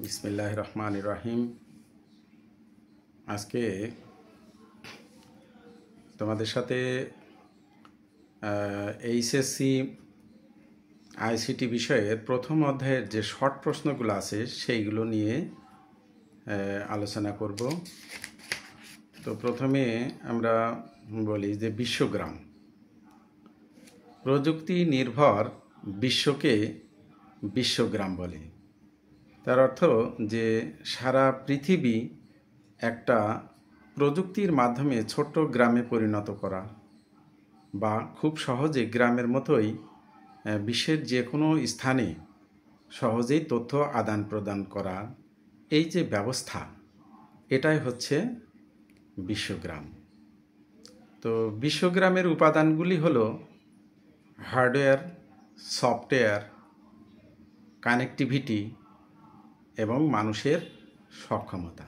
বিসমিল্লাহির রহমানির রহিম। আজকে তোমাদের সাথে এইচএসসি আইসিটি বিষয়ের প্রথম অধ্যায়ের যে শর্ট প্রশ্নগুলো আছে সেইগুলো নিয়ে আলোচনা করব। তো প্রথমে আমরা বলি যে বিশ্বগ্রাম, প্রযুক্তি নির্ভর বিশ্বকে বিশ্বগ্রাম বলে। তার অর্থ যে সারা পৃথিবী একটা প্রযুক্তির মাধ্যমে ছোট্ট গ্রামে পরিণত করা, বা খুব সহজে গ্রামের মতোই বিশ্বের যে কোনো স্থানে সহজেই তথ্য আদান প্রদান করা, এই যে ব্যবস্থা, এটাই হচ্ছে বিশ্বগ্রাম। তো বিশ্বগ্রামের উপাদানগুলি হলো হার্ডওয়্যার, সফটওয়্যার, কানেক্টিভিটি এবং মানুষের সক্ষমতা।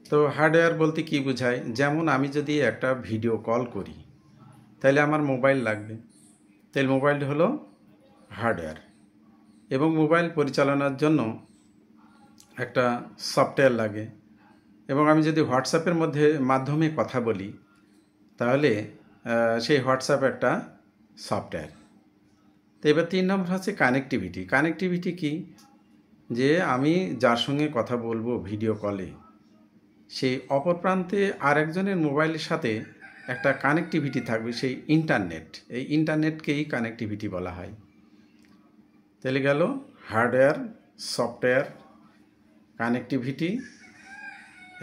তো হার্ডওয়্যার বলতে কি বোঝায়? যেমন আমি যদি একটা ভিডিও কল করি তাহলে আমার মোবাইল লাগবে, তাহলে মোবাইলটি হলো হার্ডওয়্যার। এবং মোবাইল পরিচালনার জন্য একটা সফটওয়্যার লাগে। এবং আমি যদি হোয়াটসঅ্যাপের মাধ্যমে কথা বলি তাহলে সেই হোয়াটসঅ্যাপ একটা সফটওয়্যার। তো এবার 3 নম্বর হচ্ছে কানেক্টিভিটি। কানেক্টিভিটি কি? যে আমি যার সঙ্গে কথা বলবো ভিডিও কলে, সেই অপর প্রান্তে আরেকজনের মোবাইলের সাথে একটা কানেক্টিভিটি থাকবে, সেই ইন্টারনেট। এই ইন্টারনেটকেই কানেক্টিভিটি বলা হয়। তাহলে গেল হার্ডওয়্যার, সফটওয়্যার, কানেক্টিভিটি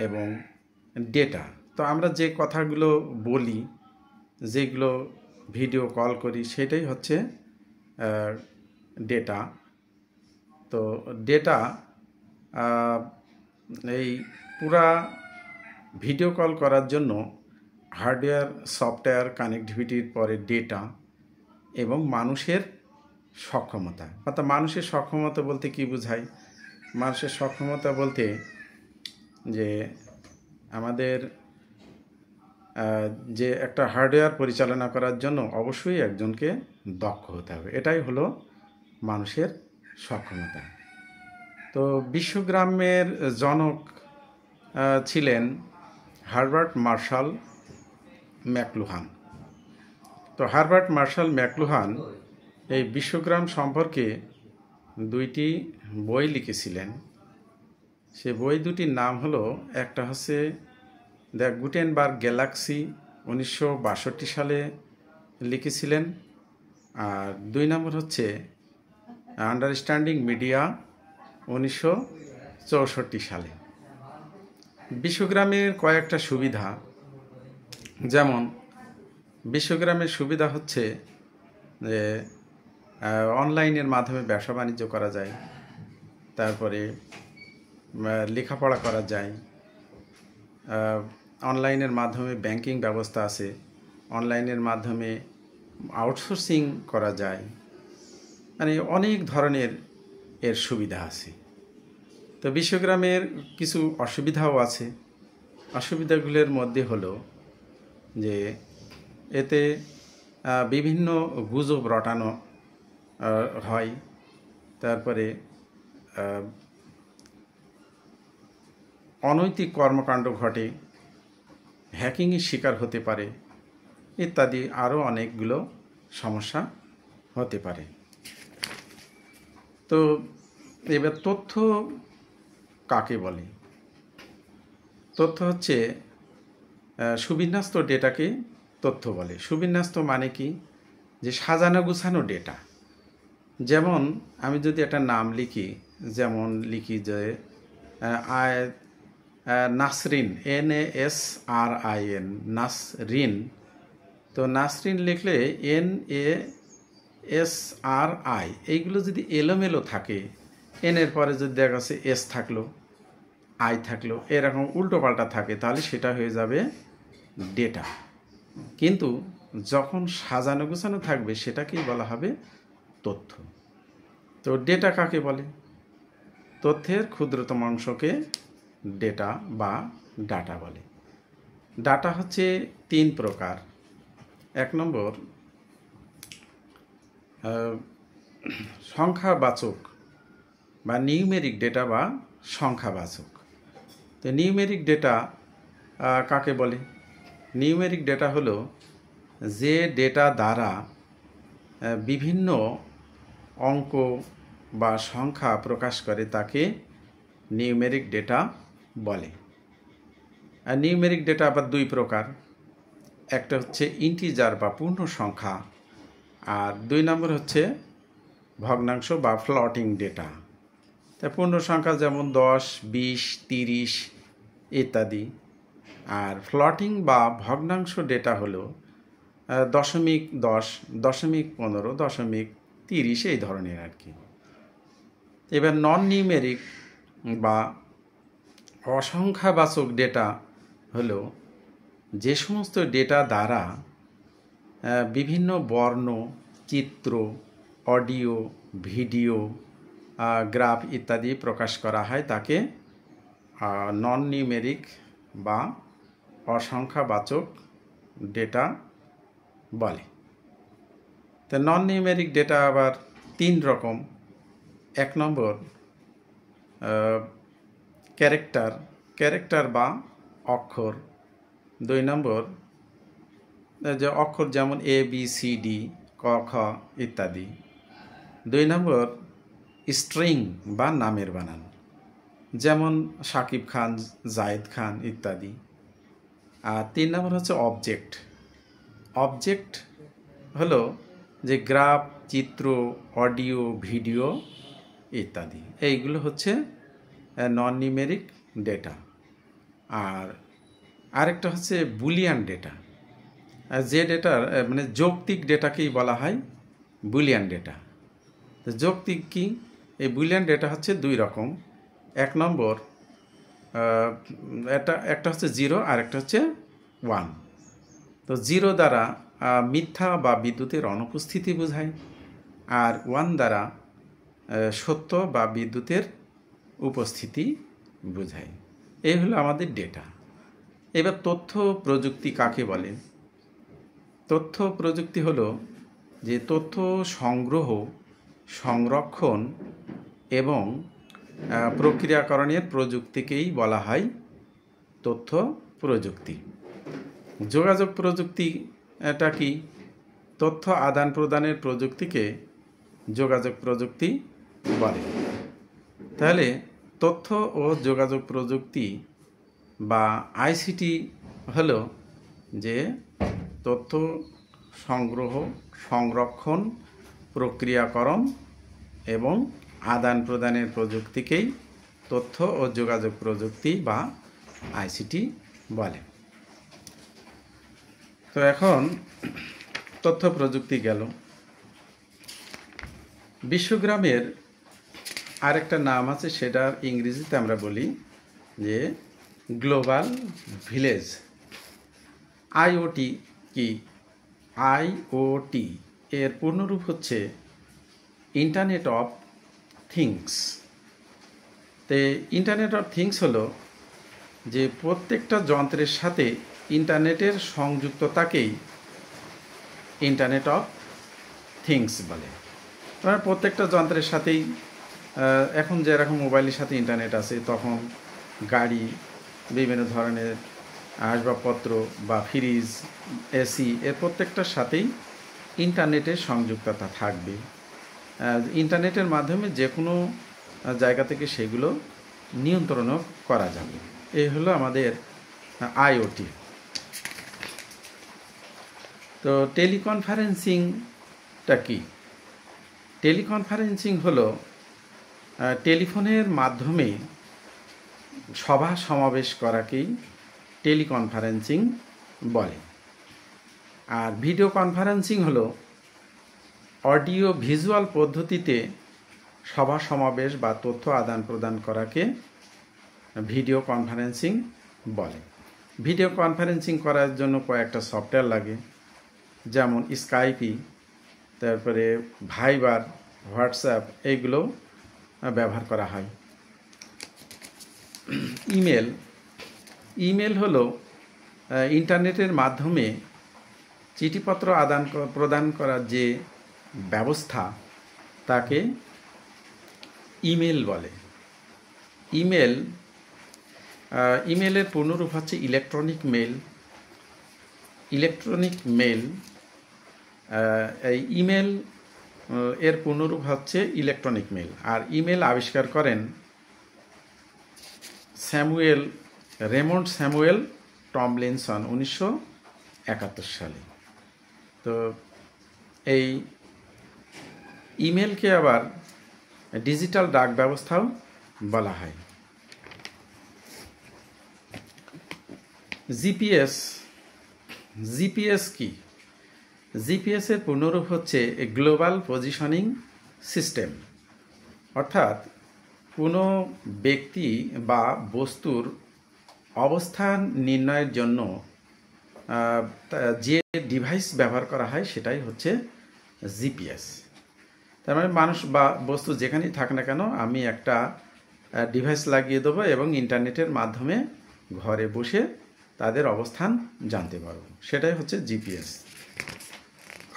এবং ডেটা। তো আমরা যে কথাগুলো বলি, যেগুলো ভিডিও কল করি, সেটাই হচ্ছে ডেটা। তো ডেটা এই পুরা ভিডিও কল করার জন্য হার্ডওয়্যার, সফটওয়্যার, কানেক্টিভিটির পরে ডেটা এবং মানুষের সক্ষমতা। অর্থাৎ মানুষের সক্ষমতা বলতে কি বোঝায়? মানুষের সক্ষমতা বলতে যে আমাদের যে একটা হার্ডওয়্যার পরিচালনা করার জন্য অবশ্যই একজনকে দক্ষ হতে হবে, এটাই হলো মানুষের সক্ষমতা। তো বিশ্বগ্রামের জনক ছিলেন হারবার্ট মার্শাল ম্যাকলুহান। তো হারবার্ট মার্শাল ম্যাকলুহান এই বিশ্বগ্রাম সম্পর্কে 2টি বই লিখেছিলেন। সে বই দুটির নাম হলো, একটা হচ্ছে দ্য গুটেনবার্গ গ্যালাক্সি, 1962 সালে লিখেছিলেন। আর 2 নম্বর হচ্ছে আন্ডারস্ট্যান্ডিং মিডিয়া, 1964 সালে। বিশ্বগ্রামের কয়েকটা সুবিধা, যেমন বিশ্বগ্রামের সুবিধা হচ্ছে যে অনলাইনের মাধ্যমে ব্যবসা বাণিজ্য করা যায়, তারপরে লেখাপড়া করা যায়, অনলাইনের মাধ্যমে ব্যাংকিং ব্যবস্থা আছে, অনলাইনের মাধ্যমে আউটসোর্সিং করা যায়, মানে অনেক ধরনের এর সুবিধা আছে। তো বিশ্বগ্রামের কিছু অসুবিধাও আছে। অসুবিধাগুলোর মধ্যে হলো যে এতে বিভিন্ন গুজব রটানো হয়, তারপরে অনৈতিক কর্মকাণ্ড ঘটে, হ্যাকিংয়ের শিকার হতে পারে, ইত্যাদি আরও অনেকগুলো সমস্যা হতে পারে। তো এবার তথ্য কাকে বলে? তথ্য হচ্ছে সুবিন্যস্ত ডেটাকে তথ্য বলে। সুবিন্যস্ত মানে কি? যে সাজানো গুছানো ডেটা। যেমন আমি যদি একটা নাম লিখি, যেমন লিখি যে নাসরিন, NASRIN, নাসরিন। তো নাসরিন লিখলে NASRI, এইগুলো যদি এলোমেলো থাকে, এনের পরে যদি দেখা যাচ্ছে এস থাকলো, আই থাকলো, এরকম উল্টোপাল্টা থাকে, তাহলে সেটা হয়ে যাবে ডেটা। কিন্তু যখন সাজানো গোছানো থাকবে সেটাকেই বলা হবে তথ্য। তো ডেটা কাকে বলে? তথ্যের ক্ষুদ্রতম অংশকে ডেটা বা ডাটা বলে। ডাটা হচ্ছে 3 প্রকার। 1 নম্বর সংখ্যাবাচক বা নিউমেরিক ডেটা বা সংখ্যাবাচক। তো নিউমেরিক ডেটা কাকে বলে? নিউমেরিক ডেটা হলো যে ডেটা দ্বারা বিভিন্ন অঙ্ক বা সংখ্যা প্রকাশ করে তাকে নিউমেরিক ডেটা বলে। আর নিউমেরিক ডেটা আবার দুই প্রকার, একটা হচ্ছে ইন্টিজার বা পূর্ণ সংখ্যা, আর দুই নম্বর হচ্ছে ভগ্নাংশ বা ফ্লটিং ডেটা। তা পূর্ণ সংখ্যা যেমন 10, 20, 30 ইত্যাদি, আর ফ্লটিং বা ভগ্নাংশ ডেটা হলো 0.10, 0.15, 0.30 এই ধরনের আর কি। এবার নন নিউমেরিক বা অসংখ্যাবাচক ডেটা হলো যে সমস্ত ডেটা দ্বারা বিভিন্ন বর্ণ, চিত্র, অডিও, ভিডিও, গ্রাফ ইত্যাদি প্রকাশ করা হয় তাকে নন নিউমেরিক বা অসংখ্যাবাচক ডেটা বলে। তো নন নিউমেরিক ডেটা আবার তিন রকম। এক নম্বর ক্যারেক্টার বা অক্ষর। দুই নম্বর যে অক্ষর যেমন ABCD, ক খ ইত্যাদি। দুই নম্বর স্ট্রিং বা নামের বানান, যেমন শাকিব খান, জায়েদ খান ইত্যাদি। আর তিন নম্বর হচ্ছে অবজেক্ট হলো যে গ্রাফ, চিত্র, অডিও, ভিডিও ইত্যাদি। এইগুলো হচ্ছে নন নিউমেরিক ডেটা। আর আরেকটা হচ্ছে বুলিয়ান ডেটা। যে ডেটার মানে যৌক্তিক ডেটাকেই বলা হয় বুলিয়ান ডেটা। তো যৌক্তিক কি? এই বুলিয়ান ডেটা হচ্ছে দুই রকম। এক নম্বর একটা হচ্ছে 0 আর একটা হচ্ছে 1। তো 0 দ্বারা মিথ্যা বা বিদ্যুতের অনুপস্থিতি বোঝায়, আর 1 দ্বারা সত্য বা বিদ্যুতের উপস্থিতি বোঝায়। এই হলো আমাদের ডেটা। এবার তথ্য প্রযুক্তি কাকে বলে? তথ্য প্রযুক্তি হলো যে তথ্য সংগ্রহ, সংরক্ষণ এবং প্রক্রিয়াকরণের প্রযুক্তিকেই বলা হয় তথ্য প্রযুক্তি। যোগাযোগ প্রযুক্তি এটা কি? তথ্য আদান প্রদানের প্রযুক্তিকে যোগাযোগ প্রযুক্তি বলে। তাহলে তথ্য ও যোগাযোগ প্রযুক্তি বা ICT হলো যে তথ্য সংগ্রহ, সংরক্ষণ, প্রক্রিয়াকরণ এবং আদান প্রদানের প্রযুক্তিকেই তথ্য ও যোগাযোগ প্রযুক্তি বা ICT বলে। তো এখন তথ্য প্রযুক্তি গেল। বিশ্বগ্রামের আরেকটা নাম আছে, সেটার ইংরেজিতে আমরা বলি যে গ্লোবাল ভিলেজ। IoT কি? IoT এর পূর্ণরূপ হচ্ছে ইন্টারনেট অফ থিংস। তে ইন্টারনেট অফ থিংস হলো যে প্রত্যেকটা যন্ত্রের সাথে ইন্টারনেটের সংযুক্ততাকেই ইন্টারনেট অফ থিংস বলে। মানে প্রত্যেকটা যন্ত্রের সাথেই এখন যেরকম মোবাইলের সাথে ইন্টারনেট আছে, তখন গাড়ি, বিভিন্ন ধরনের আসবাবপত্র বা ফ্রিজ, AC এর প্রত্যেকটার সাথেই ইন্টারনেটের সংযুক্ততা থাকবে। ইন্টারনেটের মাধ্যমে যে কোনো জায়গা থেকে সেগুলো নিয়ন্ত্রণও করা যাবে। এই হলো আমাদের IoT। তো টেলিকনফারেন্সিংটা কি? টেলিকনফারেন্সিং হলো টেলিফোনের মাধ্যমে সভা সমাবেশ করাকেই টেলিকনফারেন্সিং বলে। আর ভিডিও কনফারেন্সিং হলো অডিও ভিজুয়াল পদ্ধতিতে সভা সমাবেশ বা তথ্য আদান প্রদান করাকে ভিডিও কনফারেন্সিং বলে। ভিডিও কনফারেন্সিং করার জন্য কয়েকটা সফটওয়্যার লাগে, যেমন স্কাইপি, তারপরে ভাইবার, হোয়াটসঅ্যাপ, এইগুলো ব্যবহার করা হয়। ইমেল হলো ইন্টারনেটের মাধ্যমে চিঠিপত্র আদান প্রদান করার যে ব্যবস্থা তাকে ইমেল বলে। ইমেল, ইমেলের পূর্ণরূপ হচ্ছে ইলেকট্রনিক মেল। ইলেকট্রনিক মেল, এই ইমেল এর পূর্ণরূপ হচ্ছে ইলেকট্রনিক মেল। আর ইমেল আবিষ্কার করেন রেমন্ড স্যামুয়েল টমলিনসন 1971 সালে। তো এই ইমেলকে আবার ডিজিটাল ডাক ব্যবস্থাও বলা হয়। জিপিএস কি? জিপিএস এর পূর্ণরূপ হচ্ছে গ্লোবাল পজিশনিং সিস্টেম। অর্থাৎ কোনো ব্যক্তি বা বস্তুর অবস্থান নির্ণয়ের জন্য যে ডিভাইস ব্যবহার করা হয় সেটাই হচ্ছে জিপিএস। তার মানে মানুষ বা বস্তু যেখানেই থাক না কেন আমি একটা ডিভাইস লাগিয়ে দেবো এবং ইন্টারনেটের মাধ্যমে ঘরে বসে তাদের অবস্থান জানতে পারব, সেটাই হচ্ছে জিপিএস।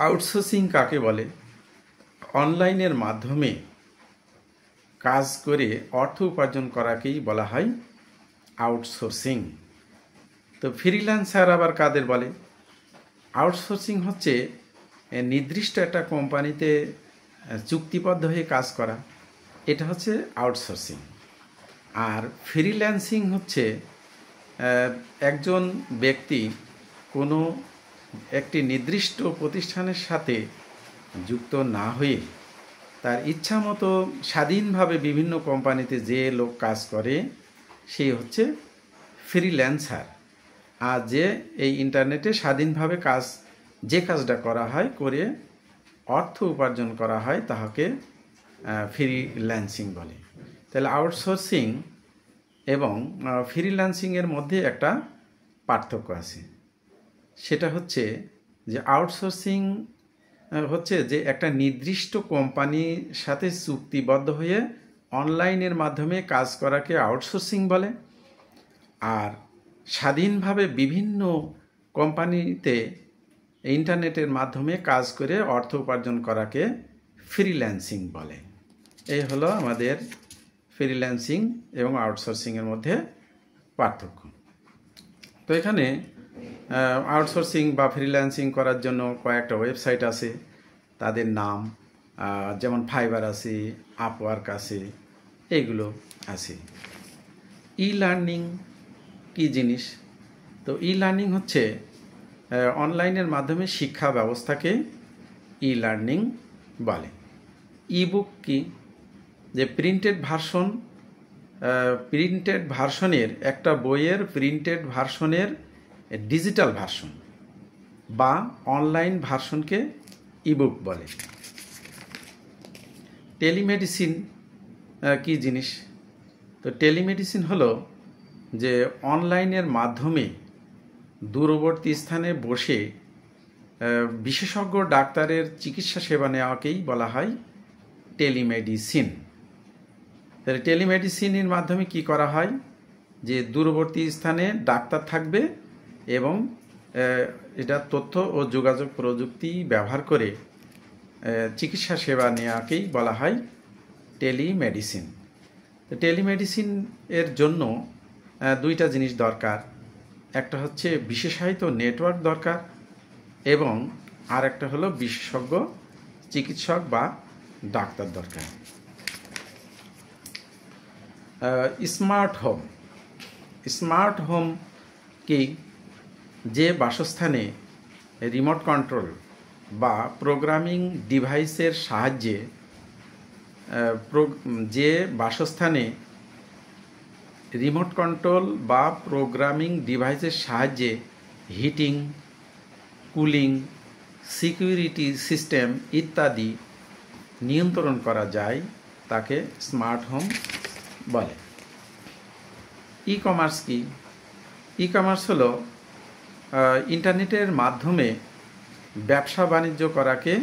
আউটসোর্সিং কাকে বলে? অনলাইনের মাধ্যমে কাজ করে অর্থ উপার্জন করাকেই বলা হয় আউটসোর্সিং। তো ফ্রিল্যান্সার আবার কাদের বলে? আউটসোর্সিং হচ্ছে নির্দিষ্ট একটা কোম্পানিতে চুক্তিবদ্ধ হয়ে কাজ করা, এটা হচ্ছে আউটসোর্সিং। আর ফ্রিল্যান্সিং হচ্ছে একজন ব্যক্তি কোনো একটি নির্দিষ্ট প্রতিষ্ঠানের সাথে যুক্ত না হয়ে তার ইচ্ছা মতো স্বাধীনভাবে বিভিন্ন কোম্পানিতে যে লোক কাজ করে সেই হচ্ছে ফ্রিল্যান্সার। আর যে এই ইন্টারনেটে স্বাধীনভাবে যে কাজটা করা হয় করে অর্থ উপার্জন করা হয় তাহাকে ফ্রিল্যান্সিং বলে। তাহলে আউটসোর্সিং এবং ফ্রিল্যান্সিংয়ের মধ্যে একটা পার্থক্য আছে। সেটা হচ্ছে যে আউটসোর্সিং হচ্ছে যে একটা নির্দিষ্ট কোম্পানির সাথে চুক্তিবদ্ধ হয়ে অনলাইনের মাধ্যমে কাজ করাকে আউটসোর্সিং বলে। আর স্বাধীনভাবে বিভিন্ন কোম্পানিতে ইন্টারনেটের মাধ্যমে কাজ করে অর্থ উপার্জন করাকে ফ্রিল্যান্সিং বলে। এই হলো আমাদের ফ্রিল্যান্সিং এবং আউটসোর্সিংয়ের মধ্যে পার্থক্য। তো এখানে আউটসোর্সিং বা ফ্রিল্যান্সিং করার জন্য কয়েকটা ওয়েবসাইট আছে, তাদের নাম যেমন ফাইবার আছে, আপওয়ার্ক আছে, এইগুলো আছে। ই লার্নিং কী জিনিস? তো ই লার্নিং হচ্ছে অনলাইনের মাধ্যমে শিক্ষা ব্যবস্থাকে ই লার্নিং বলে। ইবুক কি? যে প্রিন্টেড ভার্সনের একটা বইয়ের প্রিন্টেড ভার্সনের ডিজিটাল ভার্সন বা অনলাইন ভার্সনকে ইবুক বলে। টেলিমেডিসিন কি জিনিস? তো টেলিমেডিসিন হলো যে অনলাইনের মাধ্যমে দূরবর্তী স্থানে বসে বিশেষজ্ঞ ডাক্তারের চিকিৎসা সেবা নেওয়াকেই বলা হয় টেলিমেডিসিন। তাহলে টেলিমেডিসিনের মাধ্যমে কি করা হয়? যে দূরবর্তী স্থানে ডাক্তার থাকবে এবং এটা তথ্য ও যোগাযোগ প্রযুক্তি ব্যবহার করে চিকিৎসা সেবা নেওয়াকেই বলা হয় টেলিমেডিসিন। তো টেলিমেডিসিন এর জন্য দুইটা জিনিস দরকার। একটা হচ্ছে বিশেষায়িত নেটওয়ার্ক দরকার এবং আর একটা হলো বিশেষজ্ঞ চিকিৎসক বা ডাক্তার দরকার। স্মার্ট হোম কি? যে বাসস্থানে রিমোট কন্ট্রোল বা প্রোগ্রামিং ডিভাইসের সাহায্যে যে বাসস্থানে রিমোট কন্ট্রোল বা প্রোগ্রামিং ডিভাইসের সাহায্যে হিটিং, কুলিং, সিকিউরিটি সিস্টেম ইত্যাদি নিয়ন্ত্রণ করা যায় তাকে স্মার্ট হোম বলে। ই কমার্স কি? ই কমার্স হলো ইন্টারনেটের মাধ্যমে ব্যবসা বাণিজ্য করাকে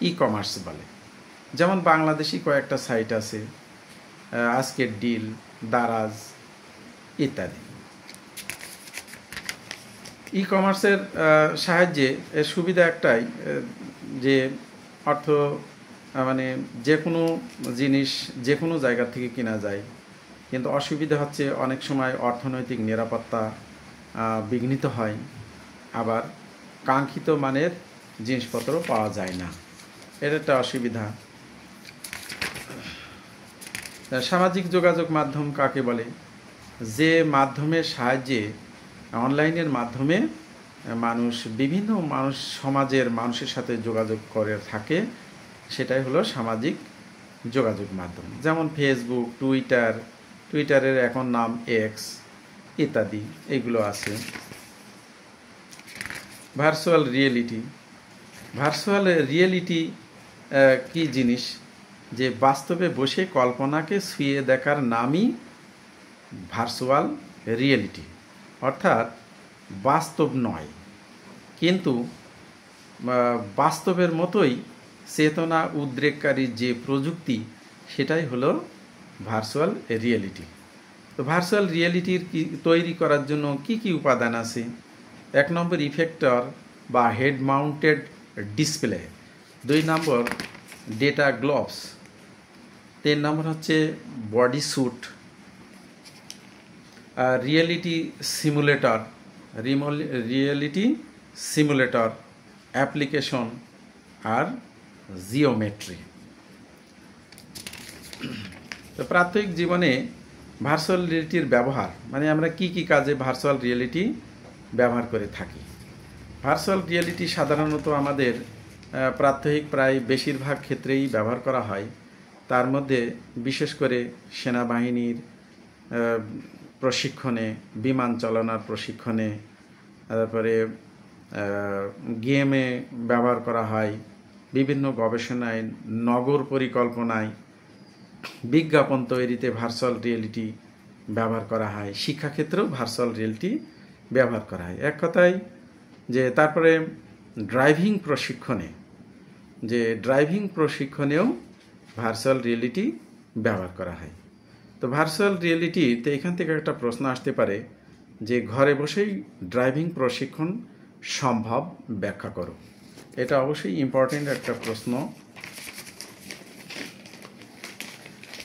ই কমার্স বলে। যেমন বাংলাদেশি কয়েকটা সাইট আছে, আজকের ডিল, দারাজ ইত্যাদি। ই কমার্সের সাহায্যে এর সুবিধা একটাই যে মানে যে কোনো জিনিস যে কোনো জায়গা থেকে কেনা যায় কিন্তু অসুবিধা হচ্ছে অনেক সময় অর্থনৈতিক নিরাপত্তা বিঘ্নিত হয়, আবার কাঙ্ক্ষিত মানের জিনিসপত্র পাওয়া যায় না, এটা একটা অসুবিধা। সামাজিক যোগাযোগ মাধ্যম কাকে বলে? যে মাধ্যমের সাহায্যে, অনলাইনের মাধ্যমে বিভিন্ন সমাজের মানুষের সাথে যোগাযোগ করে থাকে, সেটাই হলো সামাজিক যোগাযোগ মাধ্যম। যেমন ফেসবুক, টুইটারের এখন নাম এক্স ইত্যাদি, এগুলো আছে। ভার্চুয়াল রিয়েলিটি কি জিনিস? যে বাস্তবে বসে কল্পনাকে ছুঁয়ে দেখার নামই ভার্চুয়াল রিয়েলিটি। অর্থাৎ বাস্তব নয়, কিন্তু বাস্তবের মতোই চেতনা উদ্রেককারী যে প্রযুক্তি, সেটাই হলো ভার্চুয়াল রিয়েলিটি। তো ভার্চুয়াল রিয়েলিটির তৈরি করার জন্য কি কি উপাদান আছে? 1 নম্বর ইফেক্টর বা হেড মাউন্টেড ডিসপ্লে, 2 নম্বর ডেটা গ্লোভস, 3 নম্বর হচ্ছে body sweet, reality simulator application আর জিওমেট্রি। তো প্রাত্যহিক জীবনে ভার্চুয়াল রিয়েলিটির ব্যবহার, মানে আমরা কি কি কাজে ভার্চুয়াল রিয়েলিটি ব্যবহার করে থাকি? ভার্চুয়াল রিয়েলিটি সাধারণত আমাদের প্রাত্যহিক প্রায় বেশিরভাগ ক্ষেত্রেই ব্যবহার করা হয়। তার মধ্যে বিশেষ করে সেনাবাহিনীর প্রশিক্ষণে, বিমান চালনার প্রশিক্ষণে, তারপরে গেমে ব্যবহার করা হয়, বিভিন্ন গবেষণায়, নগর পরিকল্পনায়, বিজ্ঞাপন তৈরিতে ভার্চুয়াল রিয়েলিটি ব্যবহার করা হয়, শিক্ষাক্ষেত্রেও ভার্চুয়াল রিয়েলিটি ব্যবহার করা হয়। এক কথায় যে তারপরে ড্রাইভিং প্রশিক্ষণেও ভার্চুয়াল রিয়েলিটি ব্যবহার করা হয়। তো ভার্চুয়াল রিয়েলিটিতে এখান থেকে একটা প্রশ্ন আসতে পারে যে ঘরে বসেই ড্রাইভিং প্রশিক্ষণ সম্ভব, ব্যাখ্যা করো। এটা অবশ্যই ইম্পর্টেন্ট একটা প্রশ্ন।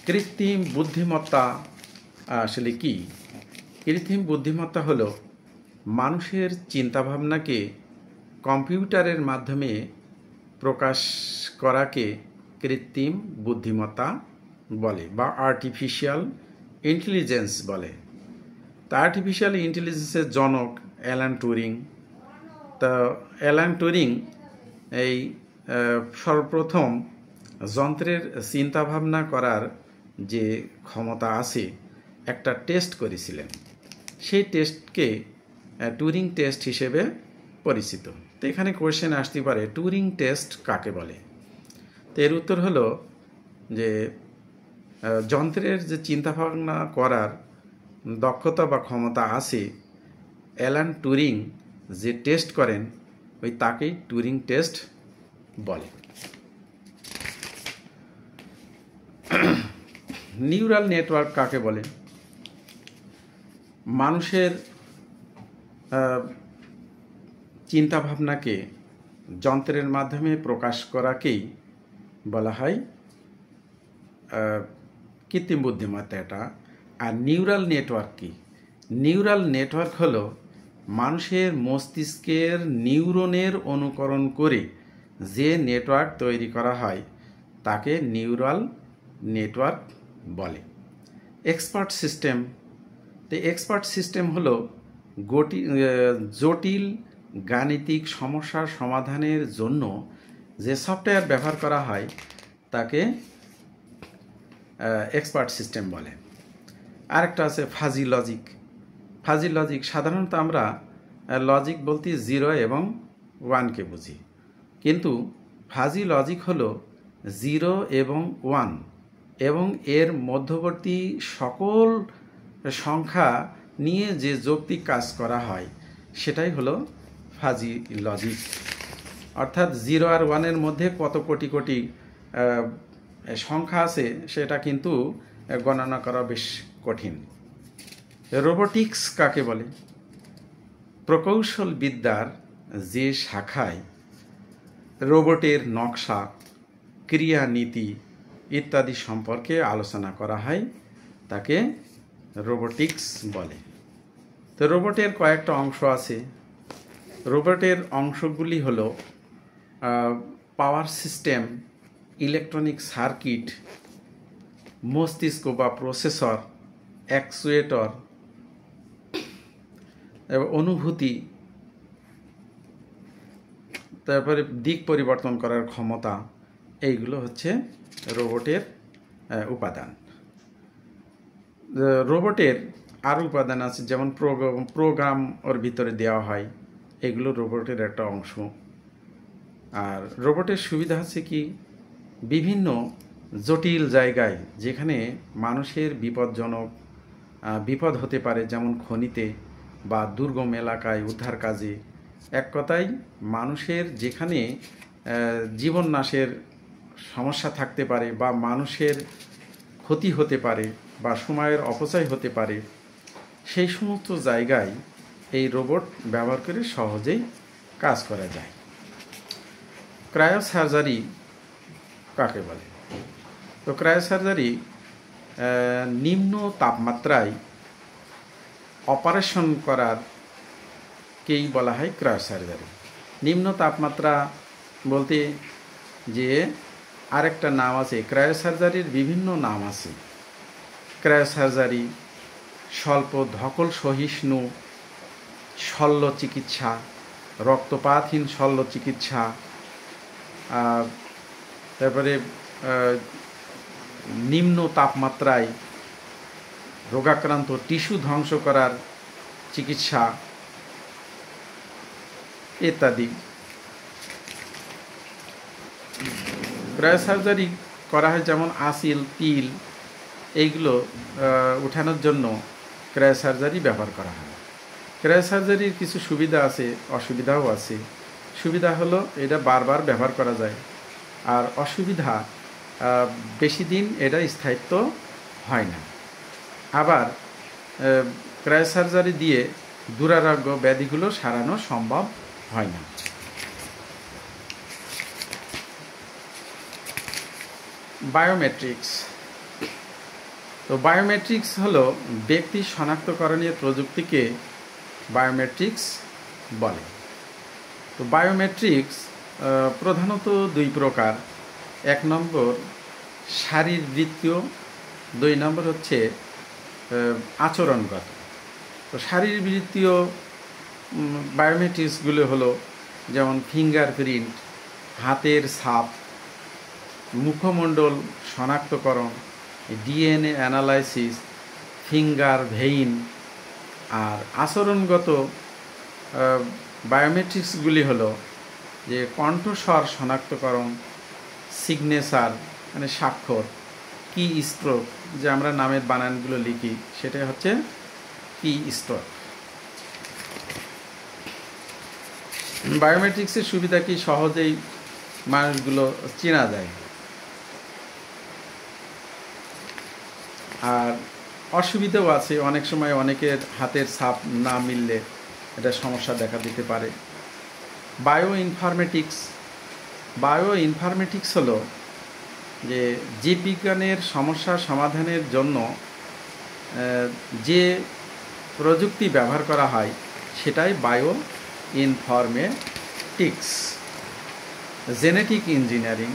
কৃত্রিম বুদ্ধিমত্তা আসলে কি? কৃত্রিম বুদ্ধিমত্তা হলো মানুষের চিন্তাভাবনাকে কম্পিউটারের মাধ্যমে প্রকাশ করাকে কৃত্রিম বুদ্ধিমত্তা বলে বা আর্টিফিশিয়াল ইন্টেলিজেন্স বলে। তা আর্টিফিশিয়াল ইন্টেলিজেন্সের জনক অ্যালান টুরিং। তা অ্যালান টুরিং এই সর্বপ্রথম যন্ত্রের চিন্তাভাবনা করার যে ক্ষমতা আছে একটা টেস্ট করেছিলেন। সেই টেস্টকে টুরিং টেস্ট হিসেবে পরিচিত। তো এখানে কোয়েশ্চেন আসতে পারে টুরিং টেস্ট কাকে বলে? তো এর উত্তর হলো যে যন্ত্রের যে চিন্তাভাবনা করার দক্ষতা বা ক্ষমতা আছে, অ্যালান টুরিং যে টেস্ট করেন ওই তাকেই টুরিং টেস্ট বলে। নিউরাল নেটওয়ার্ক কাকে বলে? মানুষের চিন্তাভাবনাকে যন্ত্রের মাধ্যমে প্রকাশ করাকেই বলা হয় কৃত্রিম বুদ্ধিমত্তা। এটা আর নিউরাল নেটওয়ার্ক কি? নিউরাল নেটওয়ার্ক হলো মানুষের মস্তিষ্কের নিউরনের অনুকরণ করে যে নেটওয়ার্ক তৈরি করা হয় তাকে নিউরাল নেটওয়ার্ক বলে। Expert system. তো এক্সপার্ট সিস্টেম হলো জটিল গাণিতিক সমস্যার সমাধানের জন্য যে সফটওয়্যার ব্যবহার করা হয় তাকে এক্সপার্ট সিস্টেম বলে। আরেকটা আছে ফাজি লজিক। সাধারণত আমরা লজিক বলতে 0 এবং 1কে বুঝি, কিন্তু ফাজি লজিক হলো 0 এবং 1 এবং এর মধ্যবর্তী সকল সংখ্যা নিয়ে যে যৌক্তিক কাজ করা হয় সেটাই হলো ফাজি লজিক। অর্থাৎ 0 আর 1-এর মধ্যে কত কোটি কোটি সংখ্যা আছে সেটা কিন্তু গণনা করা বেশ কঠিন। রোবোটিক্স কাকে বলে? প্রকৌশল বিদ্যার যে শাখায় রোবটের নকশা, ক্রিয়া নীতি ইত্যাদি সম্পর্কে আলোচনা করা হয় তাকে রোবোটিক্স বলে। তো রোবটের কয়েকটা অংশ আছে। রোবটের অংশগুলি হলো পাওয়ার সিস্টেম, ইলেকট্রনিক সার্কিট, মস্তিষ্ক বা প্রসেসর, অ্যাকচুয়েটর, অনুভূতি, তারপরে দিক পরিবর্তন করার ক্ষমতা, এইগুলো হচ্ছে রোবটের উপাদান। রোবটের আরও উপাদান আছে, যেমন প্রোগ্রাম ওর ভিতরে দেওয়া হয়, এগুলো রোবটের একটা অংশ। আর রোবটের সুবিধা হচ্ছে কি, বিভিন্ন জটিল জায়গায় যেখানে মানুষের বিপদ হতে পারে, যেমন খনিতে বা দুর্গম এলাকায় উদ্ধার কাজে, এক কথায় মানুষের যেখানে জীবন নাশের সমস্যা থাকতে পারে বা মানুষের ক্ষতি হতে পারে বা সময়ের অপচয় হতে পারে, সেই সমস্ত জায়গায় এই রোবট ব্যবহার করে সহজেই কাজ করা যায়। ক্রায়োসার্জারি কাকে বলে? তো ক্রায়োসার্জারি নিম্ন তাপমাত্রায় অপারেশন করারকেই বলা হয় ক্রায়োসার্জারি। নিম্ন তাপমাত্রা বলতে যে আরেকটা নাম আছে, ক্রায়োসার্জারির বিভিন্ন নাম আছে। ক্রায়োসার্জারি, স্বল্প ধকল সহিষ্ণু শল্য চিকিৎসা, রক্তপাতহীন শল্য চিকিৎসা, তারপরে নিম্ন তাপমাত্রায় রোগাক্রান্ত টিস্যু ধ্বংস করার চিকিৎসা ইত্যাদি। ক্রায়োসার্জারি করা হয় যেমন আসিল, তিল, এইগুলো উঠানোর জন্য ক্রায়োসার্জারি ব্যবহার করা হয়। ক্রায়োসার্জারির কিছু সুবিধা আছে, অসুবিধাও আছে। সুবিধা হলো এটা বারবার ব্যবহার করা যায়, আর অসুবিধা বেশি দিন এটা স্থায়িত্ব হয় না। আবার ক্রায়োসার্জারি দিয়ে দুরারোগ্য ব্যাধিগুলো সারানো সম্ভব হয় না। বায়োমেট্রিক্স। তো বায়োমেট্রিক্স হলো ব্যক্তি শনাক্তকরণীয় প্রযুক্তিকে বায়োমেট্রিক্স বলে। তো বায়োমেট্রিক্স প্রধানত দুই প্রকার। এক নম্বর শারীরবৃত্তীয়, দুই নম্বর হচ্ছে আচরণগত। তো শারীরবৃত্তীয় বায়োমেট্রিক্সগুলো হলো যেমন ফিঙ্গারপ্রিন্ট, হাতের ছাপ, মুখমণ্ডল শনাক্তকরণ, ডিএনএ অ্যানালাইসিস, ফিঙ্গার ভেইন। আর আচরণগত বায়োমেট্রিক্সগুলি হলো যে কণ্ঠস্বর শনাক্তকরণ, সিগনেচার মানে স্বাক্ষর, কি স্ট্রোক, যে আমরা নামের বানানগুলো লিখি সেটা হচ্ছে কি স্ট্রোক। বায়োমেট্রিক্সের সুবিধা কি, সহজেই মানুষগুলো চেনা যায়। আর অসুবিধাও আছে, অনেক সময় অনেকের হাতের ছাপ না মিললে এটা সমস্যা দেখা দিতে পারে। বায়ো ইনফরমেটিক্স হলো যে জীববিজ্ঞানের সমস্যা সমাধানের জন্য যে প্রযুক্তি ব্যবহার করা হয় সেটাই বায়ো ইনফরমেটিক্স। জেনেটিক ইঞ্জিনিয়ারিং,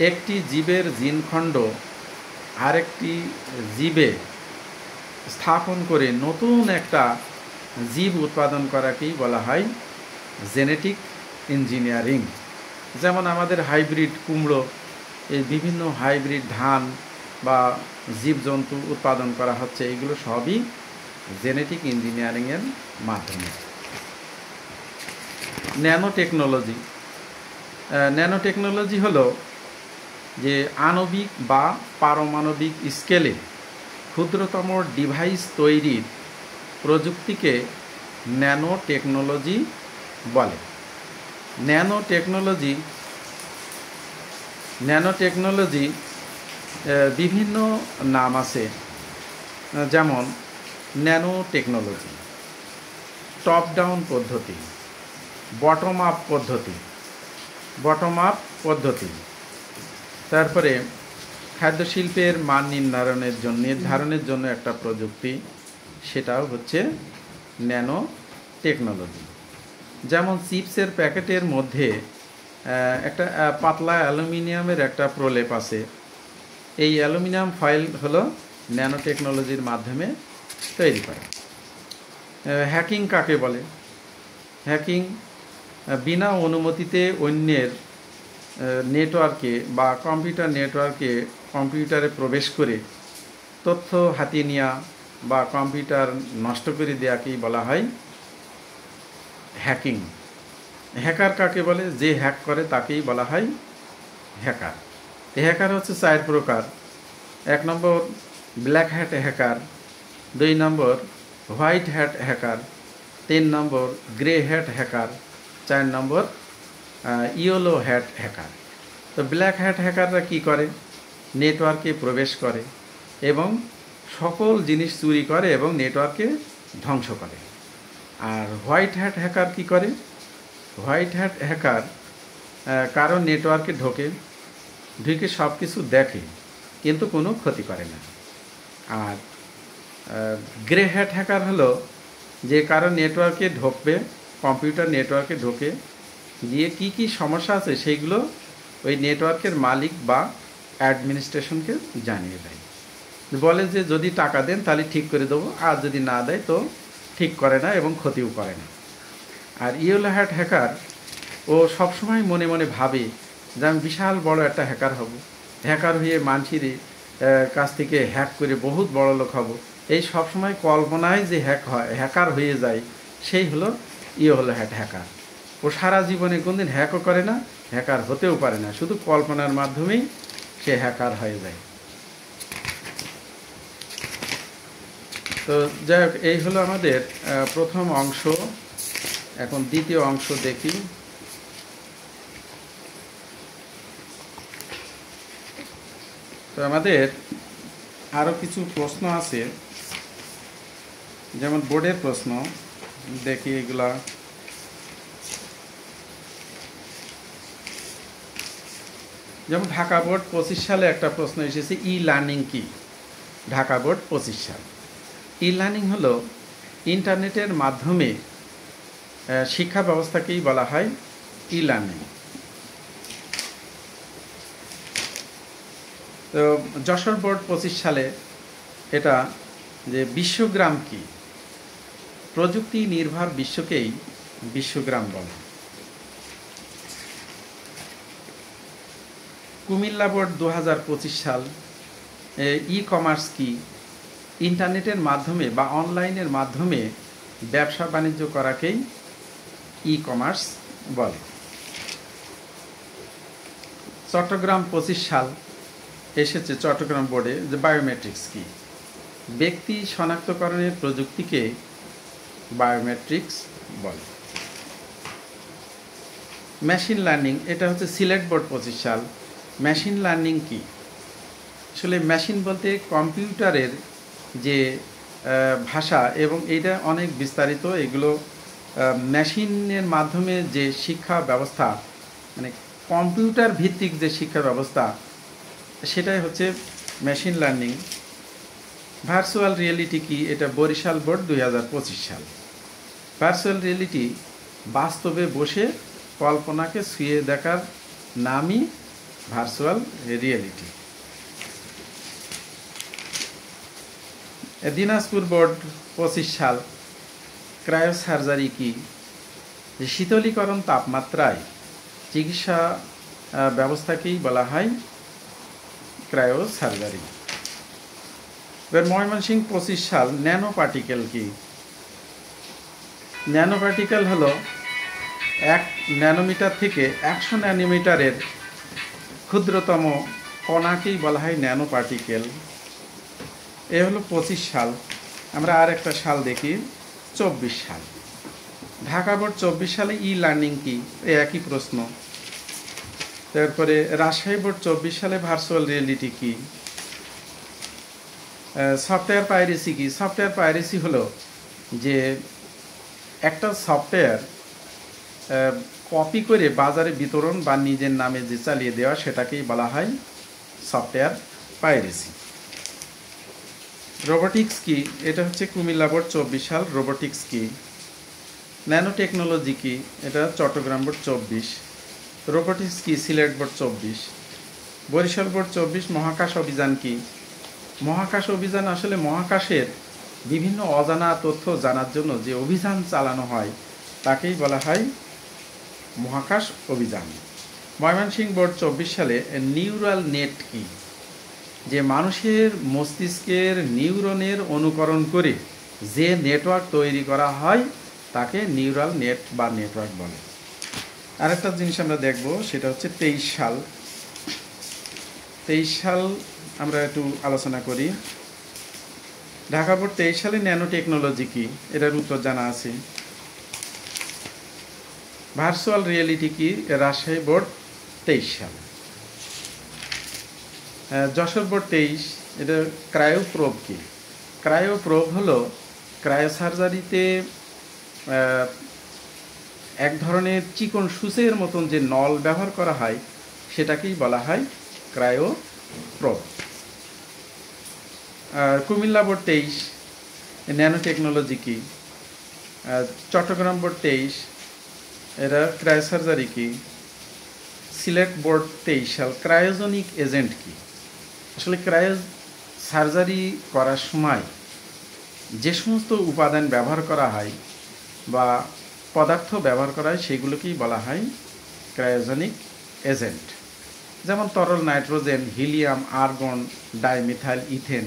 একটি জীবের জিনখণ্ড আরেকটি জীবে স্থাপন করে নতুন একটা জীব উৎপাদন করাকেই বলা হয় জেনেটিক ইঞ্জিনিয়ারিং। যেমন আমাদের হাইব্রিড কুমড়ো, এই বিভিন্ন হাইব্রিড ধান বা জীবজন্তু উৎপাদন করা হচ্ছে, এগুলো সবই জেনেটিক ইঞ্জিনিয়ারিংয়ের মাধ্যমে। ন্যানোটেকনোলজি হলো যে আণবিক বা পারমাণবিক স্কেলে ক্ষুদ্রতম ডিভাইস তৈরির প্রযুক্তিকে ন্যানোটেকনোলজি বলে। ন্যানোটেকনোলজি বিভিন্ন নাম আছে, যেমন ন্যানোটেকনোলজি টপ ডাউন পদ্ধতি, বটম আপ পদ্ধতি, তারপরে খাদ্য শিল্পের মান নির্ধারণের জন্য একটা প্রযুক্তি, সেটাও হচ্ছে ন্যানো টেকনোলজি। যেমন চিপসের প্যাকেটের মধ্যে একটা পাতলা অ্যালুমিনিয়ামের একটা প্রলেপ আছে, এই অ্যালুমিনিয়াম ফয়েল হলো ন্যানো টেকনোলজির মাধ্যমে তৈরি করা। হ্যাকিং কাকে বলে? হ্যাকিং বিনা অনুমতিতে অন্যের নেটওয়ার্কে বা কম্পিউটার নেটওয়ার্কে কম্পিউটারে প্রবেশ করে তথ্য হাতিয়ে নেওয়া বা কম্পিউটার নষ্ট করে দেওয়াকেই বলা হয় হ্যাকিং। হ্যাকার কাকে বলে? যে হ্যাক করে তাকেই বলা হয় হ্যাকার। হ্যাকার হচ্ছে 4 প্রকার। 1 নম্বর ব্ল্যাক হ্যাট হ্যাকার, 2 নম্বর হোয়াইট হ্যাট হ্যাকার, 3 নম্বর গ্রে হ্যাট হ্যাকার, 4 নম্বর ইয়েলো হ্যাট হ্যাকার। তো ব্ল্যাক হ্যাট হ্যাকাররা কি করে? নেটওয়ার্কে প্রবেশ করে এবং সকল জিনিস চুরি করে এবং নেটওয়ার্কে ধ্বংস করে। আর হোয়াইট হ্যাট হ্যাকার কি করে? হোয়াইট হ্যাট হ্যাকার কারণ নেটওয়ার্কে ঢুকে সব কিছু দেখে কিন্তু কোনো ক্ষতি করে না। আর গ্রে হ্যাট হ্যাকার হলো যে কারণ নেটওয়ার্কে ঢুকবে, কম্পিউটার নেটওয়ার্কে ঢোকে, গিয়ে কি কি সমস্যা আছে সেইগুলো ওই নেটওয়ার্কের মালিক বা অ্যাডমিনিস্ট্রেশনকে জানিয়ে দেয়, বলে যে যদি টাকা দেন তাহলে ঠিক করে দেবো, আর যদি না দেয় তো ঠিক করে না এবং ক্ষতিও করে না। আর ইয়েলো হ্যাট হ্যাকার ও সবসময় মনে মনে ভাবে যে আমি বিশাল বড় একটা হ্যাকার হব, হ্যাকার হয়ে মানুষের কাছ থেকে হ্যাক করে বহুত বড় লোক হব, এই সবসময় কল্পনায় যে হ্যাকার হয়ে যায় সেই হলো ইয়েলো হ্যাট হ্যাকার। ও সারা জীবনে কোনদিন হ্যাকও করে না, হ্যাকার হতেও পারে না, শুধু কল্পনার মাধ্যমেই সে হ্যাকার হয়ে যায়। তো যাই হোক, এই হলো আমাদের প্রথম অংশ। এখন দ্বিতীয় অংশ দেখি। তো আমাদের আরও কিছু প্রশ্ন আছে, যেমন বোর্ডের প্রশ্ন দেখি এগুলা। যেমন ঢাকা বোর্ড 25 সালে একটা প্রশ্ন এসেছে, ই লার্নিং কি? ঢাকা বোর্ড 25 সাল। ই লার্নিং হলো ইন্টারনেটের মাধ্যমে শিক্ষা ব্যবস্থাকেই বলা হয় ই লার্নিং। তো যশোর বোর্ড 25 সালে এটা যে বিশ্বগ্রাম কি? প্রযুক্তি নির্ভর বিশ্বকেই বিশ্বগ্রাম বলে। কুমিল্লা বোর্ড 2025 সাল, ই কমার্স কি? ইন্টারনেটের মাধ্যমে বা অনলাইনের মাধ্যমে ব্যবসা বাণিজ্য করাকেই ই কমার্স বলে। চট্টগ্রাম 25 সাল এসেছে চট্টগ্রাম বোর্ডে, যে বায়োমেট্রিক্স কি? ব্যক্তি শনাক্তকরণের প্রযুক্তিকে বায়োমেট্রিক্স বলে। মেশিন লার্নিং, এটা হচ্ছে সিলেট বোর্ড 25 সাল। মেশিন লার্নিং কি? আসলে মেশিন বলতে কম্পিউটারের যে ভাষা, এবং এইটা অনেক বিস্তারিত। এগুলো মেশিনের মাধ্যমে যে শিক্ষা ব্যবস্থা, মানে কম্পিউটার ভিত্তিক যে শিক্ষা ব্যবস্থা, সেটাই হচ্ছে মেশিন লার্নিং। ভার্চুয়াল রিয়েলিটি কি? এটা বরিশাল বোর্ড 2025 সাল। ভার্চুয়াল রিয়েলিটি বাস্তবে বসে কল্পনাকে ছুঁয়ে দেখার নামই ভার্চুয়াল রিয়েলিটি। দিনাজপুর বোর্ড 25 সাল, ক্রায়োসার্জারি কি? শীতলীকরণ তাপমাত্রায় চিকিৎসা ব্যবস্থাকেই বলা হয় ক্রায়োসার্জারি। এবার ময়মনসিংহ 25 সাল, ন্যানো পার্টিকেল কি? ন্যানো পার্টিকেল হলো 1 ন্যানোমিটার থেকে 100 ন্যানোমিটারের ক্ষুদ্রতম কণাকেই বলা হয় ন্যানো পার্টিকেল। এ হলো 25 সাল। আমরা আর একটা সাল দেখি, 24 সাল। ঢাকা বোর্ড 24 সালে ই লার্নিং কি? একই প্রশ্ন। তারপরে রাজশাহী বোর্ড 24 সালে ভার্চুয়াল রিয়েলিটি কি? সফটওয়্যার পাইরেসি কি? সফটওয়্যার পাইরেসি হলো যে একটা সফটওয়্যার কপি করে বাজারে বিতরণ বা নিজের নামে যে চালিয়ে দেওয়া, সেটাকেই বলা হয় সফটওয়্যার পাইরেসি। রোবোটিক্স কি? এটা হচ্ছে কুমিল্লা বোর্ড 24 সাল। রোবোটিক্স কি? ন্যানো টেকনোলজি কি? এটা চট্টগ্রাম বোর্ড 24। রোবোটিক্স কি? সিলেট বোর্ড 24। বরিশাল বোর্ড 24। মহাকাশ অভিযান কি? মহাকাশ অভিযান আসলে মহাকাশের বিভিন্ন অজানা তথ্য জানার জন্য যে অভিযান চালানো হয় তাকেই বলা হয় মহাকাশ অভিযান। ময়মনসিংহ বোর্ড 24 সালে নিউরাল নেট কি? যে মানুষের মস্তিষ্কের নিউরনের অনুকরণ করে যে নেটওয়ার্ক তৈরি করা হয় তাকে নিউরাল নেট বা নেটওয়ার্ক বলে। আরেকটা জিনিস আমরা দেখব, সেটা হচ্ছে 23 সাল। 23 সাল আমরা একটু আলোচনা করি। ঢাকা বোর্ড 23 সালে ন্যানো টেকনোলজি কি? এটার উত্তর জানা আছে। ভার্চুয়াল রিয়েলিটি কি? রাজশাহী বোর্ড 23 সাল। যশোর বোর্ড 23, এটা ক্রায়োপ্রোব কি? ক্রায়োপ্রোব হলো ক্রায়োসার্জারিতে এক ধরনের চিকন সূচের মতন যে নল ব্যবহার করা হয় সেটাকেই বলা হয় cryoprobe. Comilla board 23 nano technology কি? চট্টগ্রাম বোর্ড 23 এরা ক্রায়োসার্জারি কি? সিলেট বোর্ড 23 সাল ক্রায়োজনিক এজেন্ট কি? আসলে ক্রায়ো সার্জারি করার সময় যে সমস্ত উপাদান ব্যবহার করা হয় বা পদার্থ ব্যবহার করা হয় সেগুলোকেই বলা হয় ক্রায়োজনিক এজেন্ট। যেমন তরল nitrogen, helium, argon, dimethyl ethane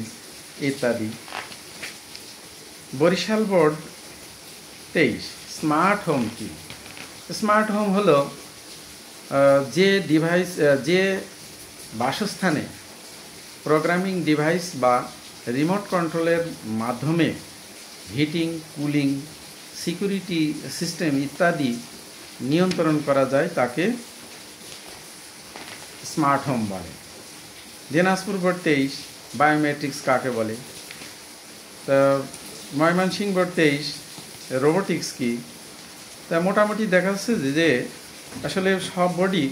ইত্যাদি। বরিশাল বোর্ড 23 স্মার্ট হোম কি? স্মার্ট হোম হলো যে ডিভাইস, যে বাসস্থানে প্রোগ্রামিং ডিভাইস বা রিমোট কন্ট্রোলের মাধ্যমে হিটিং, কুলিং, সিকিউরিটি সিস্টেম ইত্যাদি নিয়ন্ত্রণ করা যায় তাকে স্মার্ট হোম বলে। দিনাজপুর বোর্ড 23 বায়োমেট্রিক্স কাকে বলে? তা ময়মনসিংহ বোর্ড 23 রোবোটিক্স কি? তা মোটামুটি দেখা যাচ্ছে যে আসলে সব বোর্ডই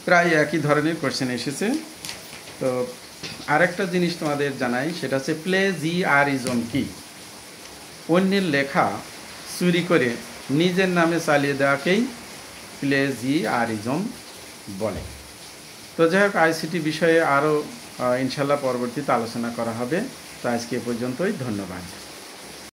প্রায় একই ধরনের কোয়েশ্চেন এসেছে। তো আরেকটা জিনিস তোমাদের জানাই, সেটা হচ্ছে প্লেজিয়ারিজম কি? অন্যের লেখা চুরি করে নিজের নামে চালিয়ে দেওয়াকেই প্লেজিয়ারিজম বলে। তো যাই হোক, আইসিটি বিষয়ে আরও ইনশাল্লাহ পরবর্তীতে আলোচনা করা হবে। তো আজকে এ পর্যন্তই, ধন্যবাদ।